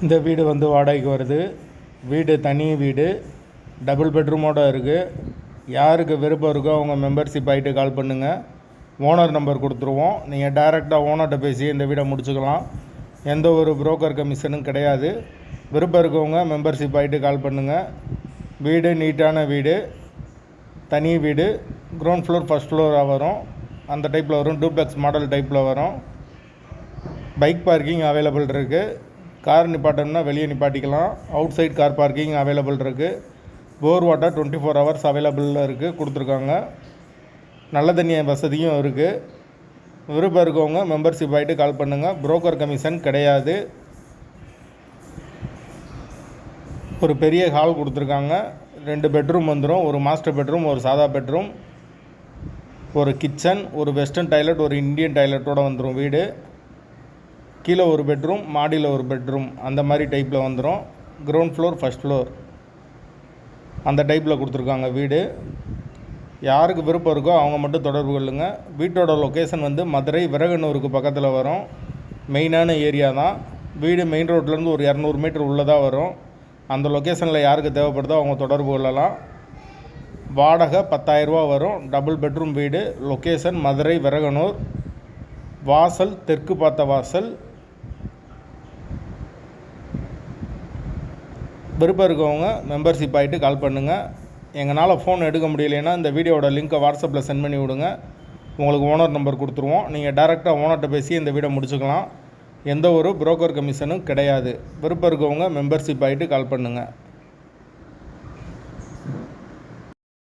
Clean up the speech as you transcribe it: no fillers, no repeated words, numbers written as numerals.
இந்த வீடு வந்து வாடகைக்கு வருது. வீடு தனி வீடு, டபுள் பெட்ரூமோடு இருக்குது. யாருக்கு விருப்பம் இருக்கோ அவங்க மெம்பர்ஷிப் ஆகிட்டு கால் பண்ணுங்கள். ஓனர் நம்பர் கொடுத்துருவோம். நீங்கள் டைரெக்டாக ஓனர்கிட்ட பேசி இந்த வீடை முடிச்சுக்கலாம். எந்த ஒரு புரோக்கர் கமிஷனும் கிடையாது. விருப்பம் இருக்கவங்க மெம்பர்ஷிப் ஆகிட்டு கால் பண்ணுங்கள். வீடு நீட்டான வீடு, தனி வீடு, கிரவுண்ட் ஃப்ளோர் ஃபஸ்ட் ஃப்ளோராக வரும். அந்த டைப்பில் வரும். டூப்ளெக்ஸ் மாடல் டைப்பில் வரும். பைக் பார்க்கிங் அவைலபிள் இருக்குது. கார் நிப்பாட்டணும்னா வெளியே நிப்பாட்டிக்கலாம். Outside car parking available இருக்குது. போர் வாட்டர் 24 ஹவர்ஸ் அவைலபிளில் இருக்குது, கொடுத்துருக்காங்க. நல்ல தண்ணி வசதியும் இருக்குது. விருப்பம் இருக்கவங்க மெம்பர்ஷிப் ஆகிட்டு கால் பண்ணுங்கள். புரோக்கர் கமிஷன் கிடையாது. ஒரு பெரிய ஹால் கொடுத்துருக்காங்க. 2 பெட்ரூம் வந்துடும். ஒரு மாஸ்டர் பெட்ரூம், ஒரு சாதா பெட்ரூம், ஒரு கிச்சன், ஒரு வெஸ்டர்ன் டாய்லெட், ஒரு இந்தியன் டாய்லெட்டோடு வந்துடும் வீடு. கீழே ஒரு பெட்ரூம், மாடியில் ஒரு பெட்ரூம், அந்த மாதிரி டைப்பில் வந்துடும். கிரவுண்ட் ஃப்ளோர் ஃபஸ்ட் ஃப்ளோர் அந்த டைப்பில் கொடுத்துருக்காங்க வீடு. யாருக்கு விருப்பம் இருக்கோ அவங்க மட்டும் தொடர்பு கொள்ளுங்கள். வீட்டோட லொக்கேஷன் வந்து மதுரை விரகனூருக்கு பக்கத்தில் வரும். மெயினான ஏரியா தான். வீடு மெயின் ரோட்லேருந்து ஒரு 200 மீட்டர் உள்ளதாக வரும். அந்த லொக்கேஷனில் யாருக்கு தேவைப்படுதோ அவங்க தொடர்பு கொள்ளலாம். வாடகை 10,000 ரூபா வரும். டபுள் பெட்ரூம் வீடு. லொக்கேஷன் மதுரை விரகனூர். வாசல் தெற்கு பார்த்த வாசல். விருப்பம் இருக்கவங்க மெம்பர்ஷிப் ஆகிட்டு கால் பண்ணுங்கள். எங்களால் ஃபோன் எடுக்க முடியலைன்னா இந்த வீடியோட லிங்க்கை வாட்ஸ்அப்பில் சென்ட் பண்ணி விடுங்க. உங்களுக்கு ஓனர் நம்பர் கொடுத்துருவோம். நீங்கள் டைரெக்டாக ஓனர்கிட்ட பேசி இந்த வீடை முடிச்சுக்கலாம். எந்த ஒரு புரோக்கர் கமிஷனும் கிடையாது. விருப்பம் இருக்கவங்க மெம்பர்ஷிப் ஆகிட்டு கால் பண்ணுங்கள்.